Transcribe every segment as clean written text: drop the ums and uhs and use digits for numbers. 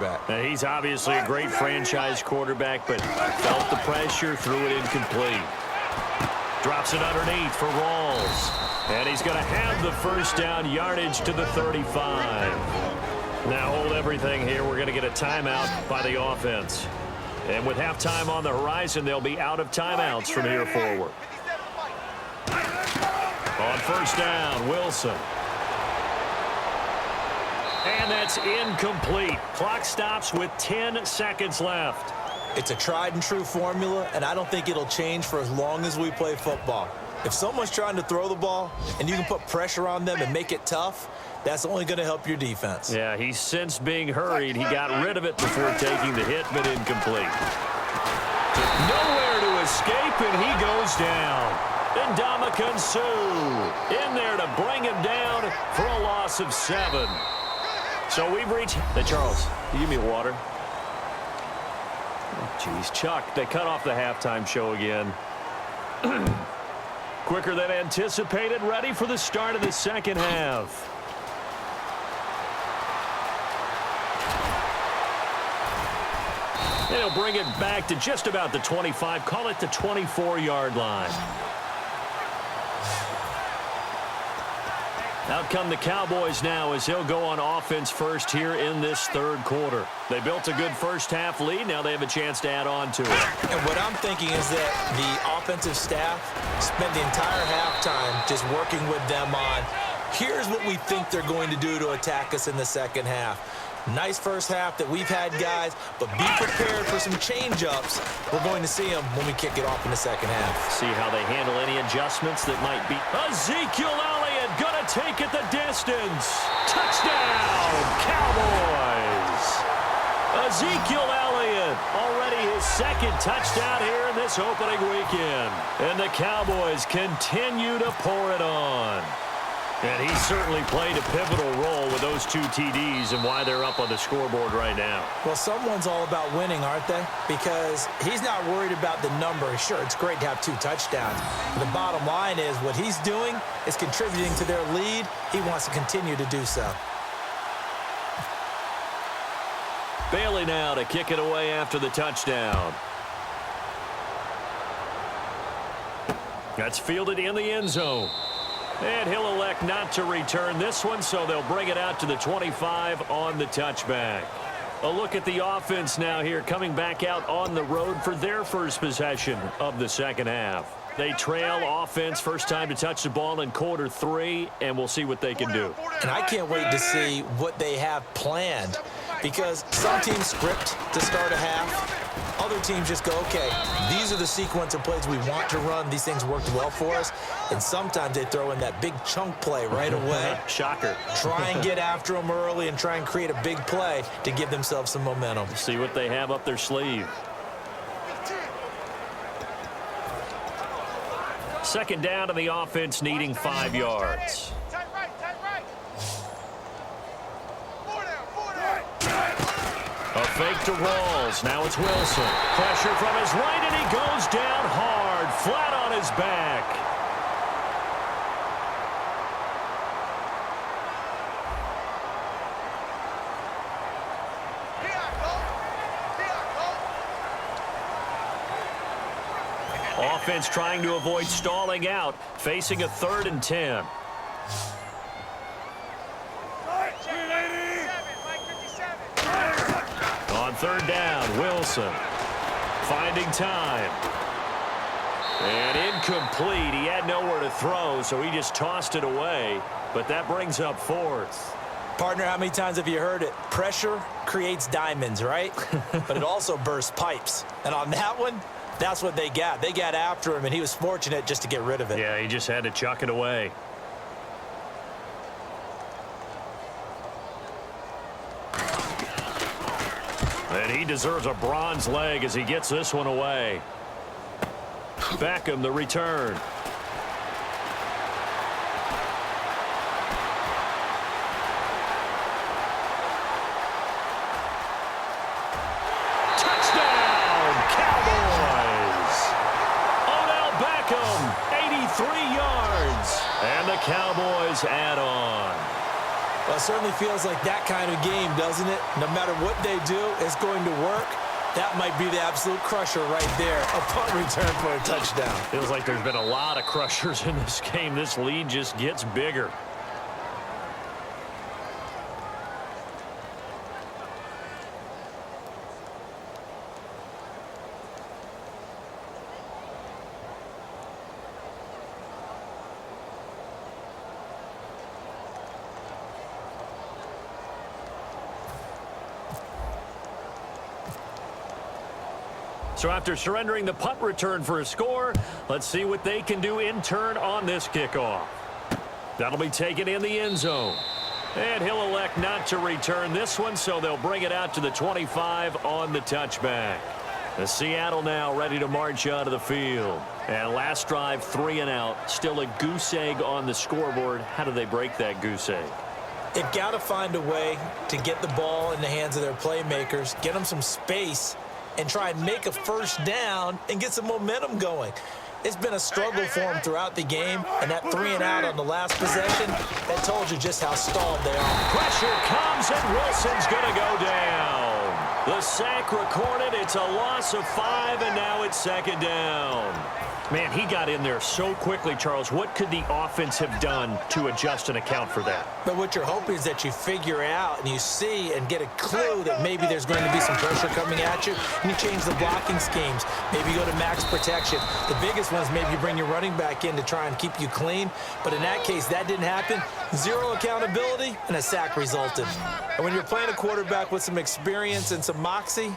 Now, he's obviously a great franchise quarterback, but felt the pressure, threw it incomplete. Drops it underneath for Rawls. And he's going to have the first down, yardage to the 35. Now hold everything here. We're going to get a timeout by the offense. And with halftime on the horizon, they'll be out of timeouts from here forward. On first down, Wilson. And that's incomplete. Clock stops with 10 seconds left. It's a tried and true formula, and I don't think it'll change for as long as we play football. If someone's trying to throw the ball and you can put pressure on them and make it tough, that's only going to help your defense. Yeah, he's since being hurried. He got rid of it before taking the hit, but incomplete. Nowhere to escape, and he goes down. Ndamukong Suh in there to bring him down for a loss of 7. So we've reached... Hey, Charles, you give me water. Oh, geez, Chuck, they cut off the halftime show again. Quicker than anticipated, ready for the start of the second half. And he'll bring it back to just about the 25, call it the 24-yard line. Out come the Cowboys now as he'll go on offense first here in this third quarter. They built a good first half lead. Now they have a chance to add on to it. And what I'm thinking is that the offensive staff spent the entire halftime just working with them on, here's what we think they're going to do to attack us in the second half. Nice first half that we've had, guys, but be prepared for some change-ups. We're going to see them when we kick it off in the second half. See how they handle any adjustments that might be. Ezekiel Elliott gonna take it the distance. Touchdown, Cowboys. Ezekiel Elliott, already his second touchdown here in this opening weekend. And the Cowboys continue to pour it on. And he certainly played a pivotal role with those 2 TDs and why they're up on the scoreboard right now. Well, someone's all about winning, aren't they? Because he's not worried about the number. Sure, it's great to have 2 touchdowns. But the bottom line is what he's doing is contributing to their lead. He wants to continue to do so. Bailey now to kick it away after the touchdown. That's fielded in the end zone. And he'll elect not to return this one, so they'll bring it out to the 25 on the touchback. A look at the offense now here, coming back out on the road for their first possession of the second half. They trail offense, first time to touch the ball in quarter 3, and we'll see what they can do. And I can't wait to see what they have planned, because some teams script to start a half. Other teams just go, okay, these are the sequence of plays we want to run. These things worked well for us. And sometimes they throw in that big chunk play right away. Shocker. Try and get after them early and try and create a big play to give themselves some momentum. See what they have up their sleeve. Second down to the offense, needing 5 yards. A fake to Rawls. Now it's Wilson. Pressure from his right, and he goes down hard, flat on his back. Offense trying to avoid stalling out, facing a 3rd and 10. On third down, Wilson finding time. And incomplete. He had nowhere to throw, so he just tossed it away. But that brings up 4th. Partner, how many times have you heard it? Pressure creates diamonds, right? But it also bursts pipes. And on that one, that's what they got. They got after him, and he was fortunate just to get rid of it. Yeah, he just had to chuck it away. And he deserves a bronze leg as he gets this one away. Beckham, the return. Touchdown, Cowboys! Odell Beckham, 83 yards. And the Cowboys add on. Well, it certainly feels like that kind of game, doesn't it? No matter what they do, it's going to work. That might be the absolute crusher right there. A punt return for a touchdown. Feels like there's been a lot of crushers in this game. This lead just gets bigger. So after surrendering the punt return for a score, let's see what they can do in turn on this kickoff. That'll be taken in the end zone. And he'll elect not to return this one, so they'll bring it out to the 25 on the touchback. The Seattle now ready to march out of the field. And last drive, 3 and out. Still a goose egg on the scoreboard. How do they break that goose egg? They've got to find a way to get the ball in the hands of their playmakers, get them some space, and try and make a first down and get some momentum going. It's been a struggle for them throughout the game, and that 3 and out on the last possession, that told you just how stalled they are. Pressure comes, and Wilson's going to go down. The sack recorded. It's a loss of 5, and now it's second down. Man, he got in there so quickly, Charles. What could the offense have done to adjust and account for that? But what you're hoping is that you figure out and you see and get a clue that maybe there's going to be some pressure coming at you, and you change the blocking schemes. Maybe you go to max protection. The biggest one is maybe you bring your running back in to try and keep you clean. But in that case, that didn't happen. 0 accountability, and a sack resulted. And when you're playing a quarterback with some experience and some moxie,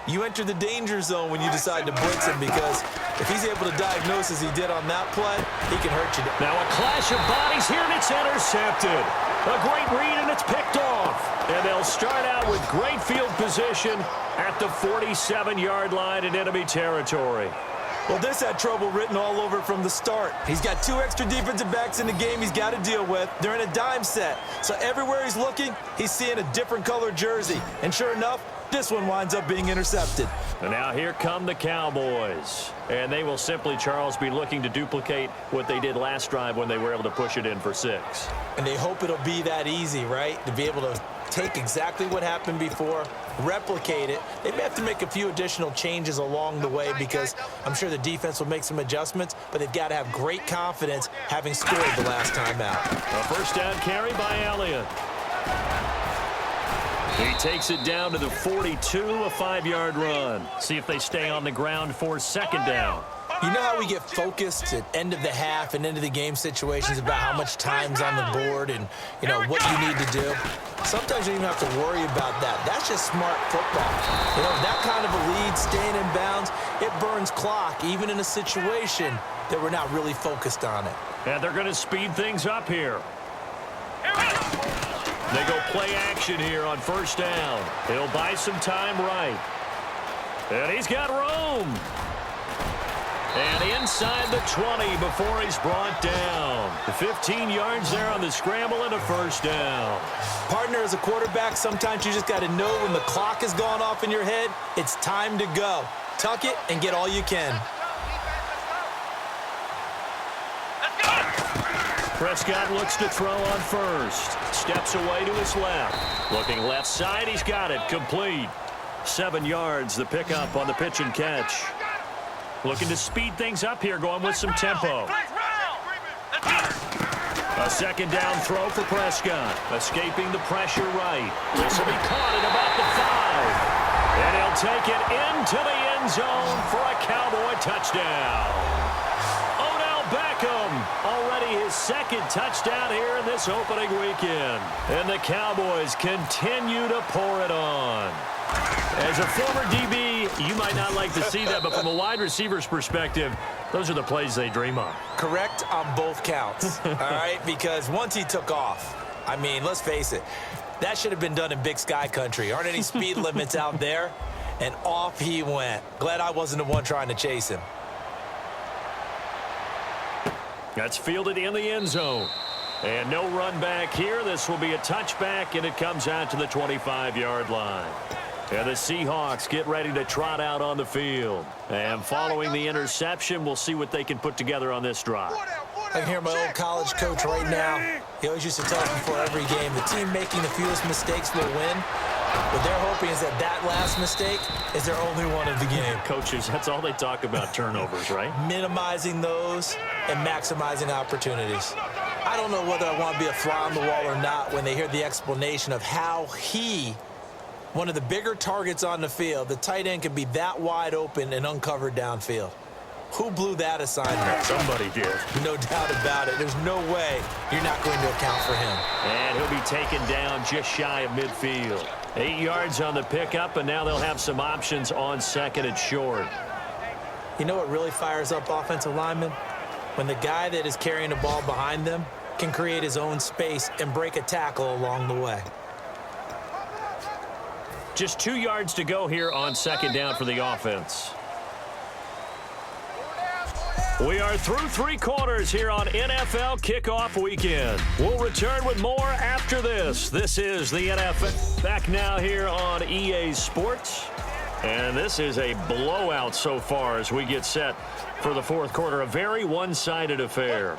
you enter the danger zone when you decide to blitz him, because if he's able to diagnose as he did on that play, he can hurt you. Now a clash of bodies here, and it's intercepted. A great read, and it's picked off. And they'll start out with great field position at the 47-yard line in enemy territory. Well, this had trouble written all over it from the start. He's got 2 extra defensive backs in the game he's got to deal with. They're in a dime set. So everywhere he's looking, he's seeing a different color jersey. And sure enough, this one winds up being intercepted. And now here come the Cowboys. And they will simply, Charles, be looking to duplicate what they did last drive when they were able to push it in for 6. And they hope it'll be that easy, right? To be able to take exactly what happened before, replicate it. They may have to make a few additional changes along the way, because I'm sure the defense will make some adjustments, but they've got to have great confidence having scored the last time out. A first down carry by Elliott. He takes it down to the 42, a 5-yard run. See if they stay on the ground for second down. You know how we get focused at end of the half and end of the game situations about how much time's on the board and, you know, what you need to do? Sometimes you don't even have to worry about that. That's just smart football. You know, that kind of a lead, staying in bounds, it burns clock, even in a situation that we're not really focused on it. And they're going to speed things up here. They go play action here on first down. He'll buy some time right. And he's got room. And inside the 20 before he's brought down. 15 yards there on the scramble and a first down. Partner, as a quarterback, sometimes you just got to know when the clock has gone off in your head, it's time to go. Tuck it and get all you can. Prescott looks to throw on first. Steps away to his left. Looking left side, he's got it. Complete. 7 yards, the pickup on the pitch and catch. Looking to speed things up here, going with some tempo. A second down throw for Prescott. Escaping the pressure right. This will be caught at about the 5. And he'll take it into the end zone for a Cowboy touchdown. Already his second touchdown here in this opening weekend. And the Cowboys continue to pour it on. As a former DB, you might not like to see that, but from a wide receiver's perspective, those are the plays they dream of. Correct on both counts, all right? Because once he took off, I mean, let's face it, that should have been done in Big Sky country. Aren't any speed limits out there? And off he went. Glad I wasn't the one trying to chase him. That's fielded in the end zone. And no run back here. This will be a touchback, and it comes out to the 25-yard line. And the Seahawks get ready to trot out on the field. And following the interception, we'll see what they can put together on this drive. I can hear my old college coach right now. He always used to tell us before every game, the team making the fewest mistakes will win. What they're hoping is that last mistake is their only one of the game. Coaches, that's all they talk about, turnovers, right? Minimizing those and maximizing opportunities. I don't know whether I want to be a fly on the wall or not when they hear the explanation of how one of the bigger targets on the field, the tight end, can be that wide open and uncovered downfield. Who blew that assignment? Somebody did. No doubt about it. There's no way you're not going to account for him. And he'll be taken down just shy of midfield. 8 yards on the pickup, and now they'll have some options on second and short. You know what really fires up offensive linemen? When the guy that is carrying the ball behind them can create his own space and break a tackle along the way. Just 2 yards to go here on second down for the offense. We are through 3 quarters here on NFL Kickoff Weekend. We'll return with more after this. This is the NFL. Back now here on EA Sports. And this is a blowout so far as we get set for the fourth quarter. A very one-sided affair.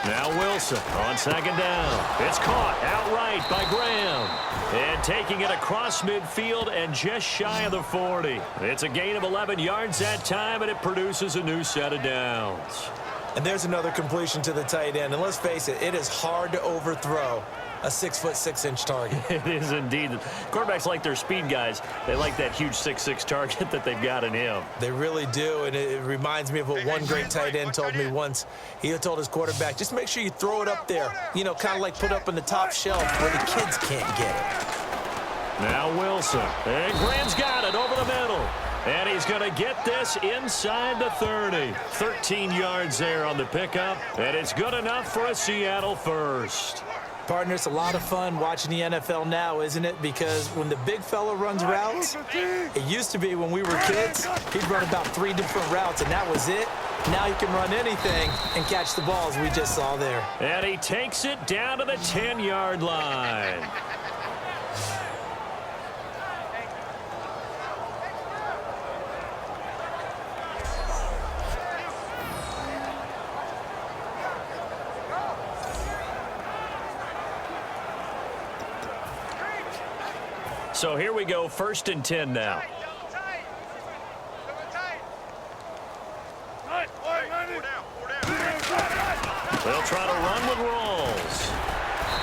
Now Wilson on second down. It's caught outright by Graham. And taking it across midfield and just shy of the 40. It's a gain of 11 yards that time, and it produces a new set of downs. And there's another completion to the tight end. And let's face it, it is hard to overthrow a 6'6" target. It is indeed. Quarterbacks like their speed guys. They like that huge 6'6" target that they've got in him. They really do, and it reminds me of what one great tight end told me once. He told his quarterback, just make sure you throw it up there, you know, kind of like put up on the top shelf where the kids can't get it. Now Wilson. And Graham's got it over the middle. And he's going to get this inside the 30. 13 yards there on the pickup, and it's good enough for a Seattle first. Partner, it's a lot of fun watching the NFL now, isn't it? Because when the big fella runs routes, it used to be when we were kids, he'd run about 3 different routes, and that was it. Now he can run anything and catch the ball, as we just saw there. And he takes it down to the 10-yard line. So here we go, 1st and 10 now. They'll try to run with Rawls.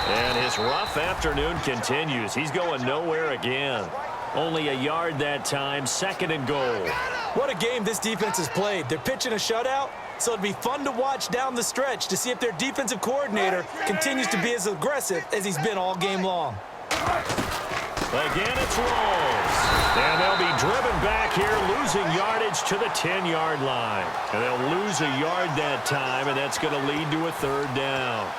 And his rough afternoon continues. He's going nowhere again. Only a yard that time, 2nd and goal. What a game this defense has played. They're pitching a shutout, so it'd be fun to watch down the stretch to see if their defensive coordinator continues to be as aggressive as he's been all game long. Again, it's Rawls. And they'll be driven back here, losing yardage to the 10-yard line. And they'll lose a yard that time, and that's going to lead to a 3rd down.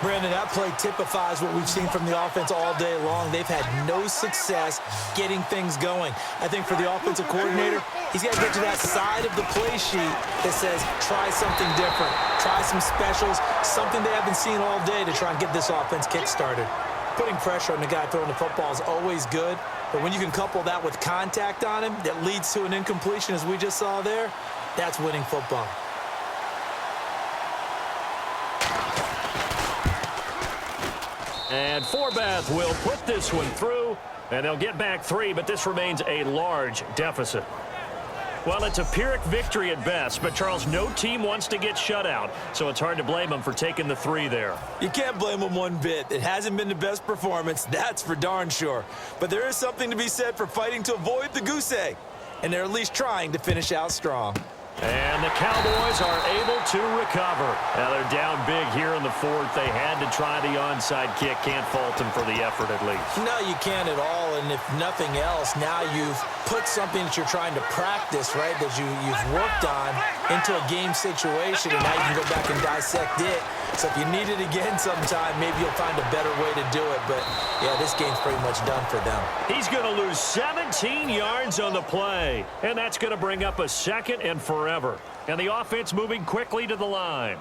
Brandon, that play typifies what we've seen from the offense all day long. They've had no success getting things going. I think for the offensive coordinator, he's got to get to that side of the play sheet that says, try something different, try some specials, something they haven't seen all day to try and get this offense kick-started. Putting pressure on the guy throwing the football is always good, but when you can couple that with contact on him that leads to an incompletion, as we just saw there, that's winning football. And Forbath will put this one through, and they'll get back 3, but this remains a large deficit. Well, it's a Pyrrhic victory at best, but, Charles, no team wants to get shut out, so it's hard to blame them for taking the 3 there. You can't blame them one bit. It hasn't been the best performance, that's for darn sure. But there is something to be said for fighting to avoid the goose egg, and they're at least trying to finish out strong. And the Cowboys are able to recover. Now they're down big here in the 4th. They had to try the onside kick. Can't fault them for the effort at least. No, you can't at all. And if nothing else, now you've put something that you're trying to practice, right, that you've worked on into a game situation, and now you can go back and dissect it. So if you need it again sometime, maybe you'll find a better way to do it. But, yeah, this game's pretty much done for them. He's going to lose 17 yards on the play, and that's going to bring up a 2nd and forever. And the offense moving quickly to the line.